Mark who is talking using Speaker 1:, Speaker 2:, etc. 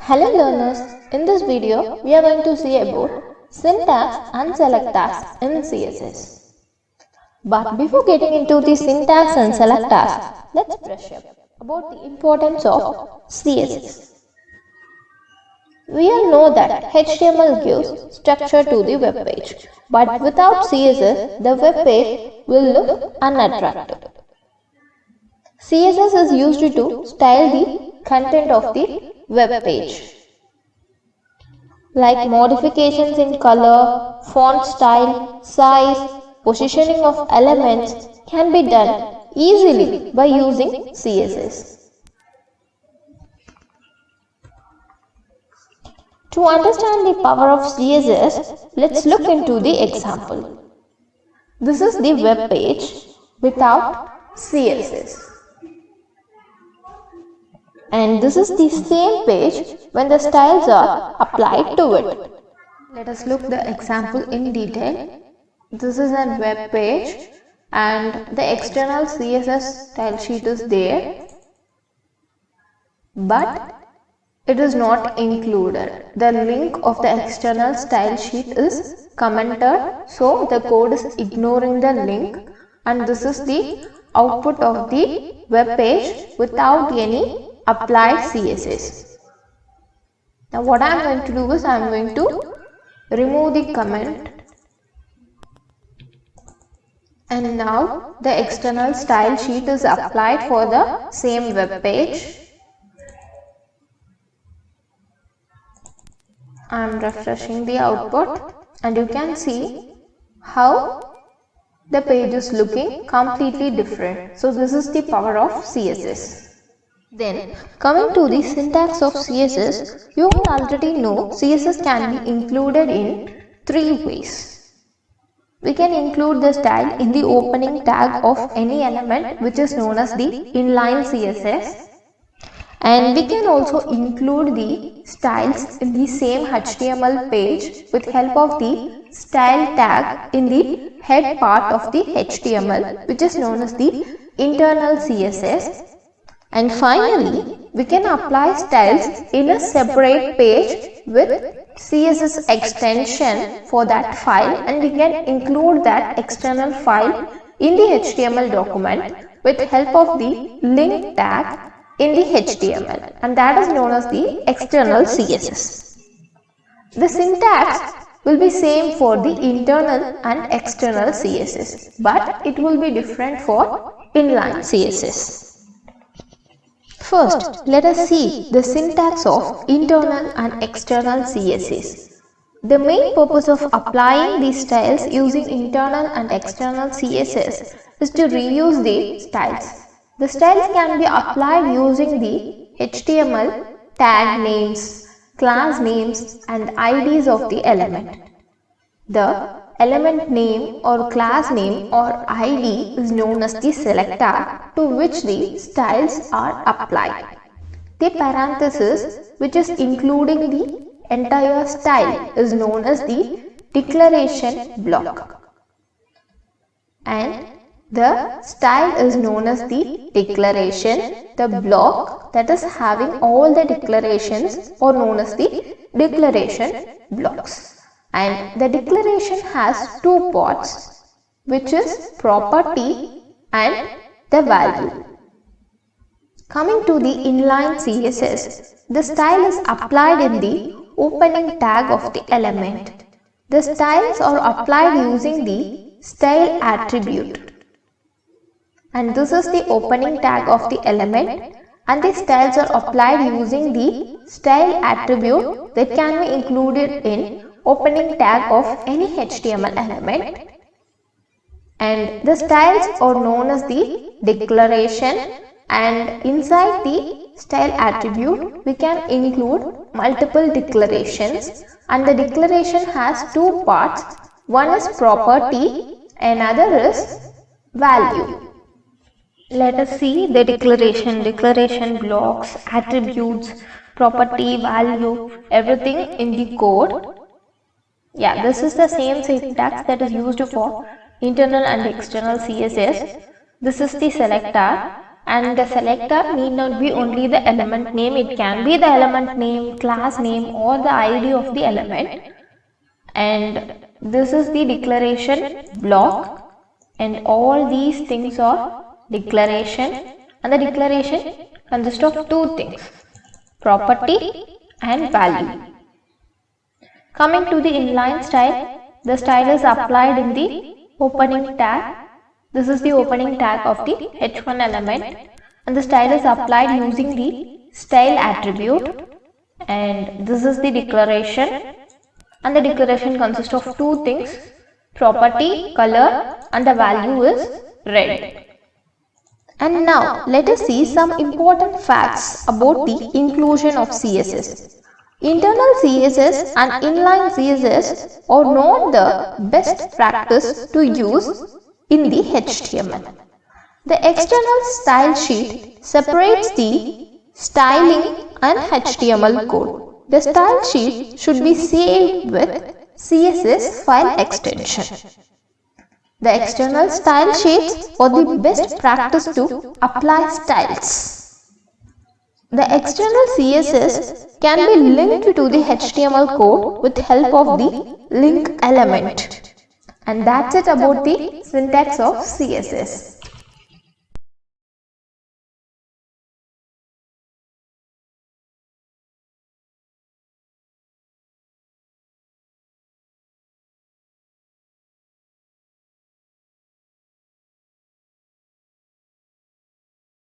Speaker 1: Hello learners, in this video we are going to see about syntax and select tags in CSS. But before getting into the syntax and select tags, let's brush up about the importance of CSS. We all know that HTML gives structure to the web page, but without CSS, the web page will look unattractive. CSS is used to style the content of the web page, like modifications in color, font style, size, positioning of elements can be done easily by using CSS. To understand the power of CSS, let's look into the example. This is the web page without CSS. And this is the same page when the styles are applied to it. Let us look the example in detail. This is a web page and the external CSS style sheet is there, but it is not included. The link of the external style sheet is commented, so the code is ignoring the link, and this is the output of the web page without any applied CSS. Now what I am going to do is I am going to remove the comment, and now the external style sheet is applied for the same web page. I am refreshing the output and you can see how the page is looking completely different. So this is the power of CSS. Then, coming to the syntax of CSS, you all already know CSS can be included in three ways. We can include the style in the opening tag of any element, which is known as the inline CSS. And we can also include the styles in the same HTML page with help of the style tag in the head part of the HTML, which is known as the internal CSS. And finally, we can apply styles in a separate page with CSS extension for that file, and we can include that external file in the HTML document with help of the link tag in the HTML, and that is known as the external CSS. The syntax will be same for the internal and external CSS, but it will be different for inline CSS. First, let us see the syntax of internal and external CSS. The main purpose of applying these styles using internal and external CSS is to reuse the styles. The styles can be applied using the HTML tag names, class names, and IDs of the element. The element name or class name or ID is known as the select tag to which the styles are applied. The parenthesis, which is including the entire style, is known as the declaration block. And the style is known as the declaration. The block that is having all the declarations are known as the declaration blocks. And the declaration has two parts, which is property and the value. Coming to the inline CSS, the style is applied in the opening tag of the element. The styles are applied using the style attribute. And this is the opening tag of the element, and the styles are applied using the style attribute that can be included in opening tag of any HTML element. And the styles are known as the declaration, and inside the style attribute we can include multiple declarations, and the declaration has two parts. One is property, another is value. Let us see the declaration blocks, attributes, property, value, everything in the code. Yeah, this is the same syntax that is used for internal and external CSS. This is the select tag, and the selector need not be only the element name, it can be the element name, class name or the ID of the element. And this is the declaration block, and all these things are declaration, and the declaration consists of two things, property and value. Coming to the inline style, the style is applied in the opening tag. This is the opening tag of the h1 element, and the style is applied using the style attribute, and this is the declaration, and the declaration consists of two things, property, color, and the value is red. And now let us see some important facts about the inclusion of CSS. Internal CSS and inline CSS are not the best practice to use in the HTML. The external style sheet separates the styling and HTML code. The style sheet should be saved with CSS file extension. The external style sheets are the best practice to apply styles. The external CSS can be linked to the HTML code with help of the link element. And that's it about the syntax of CSS.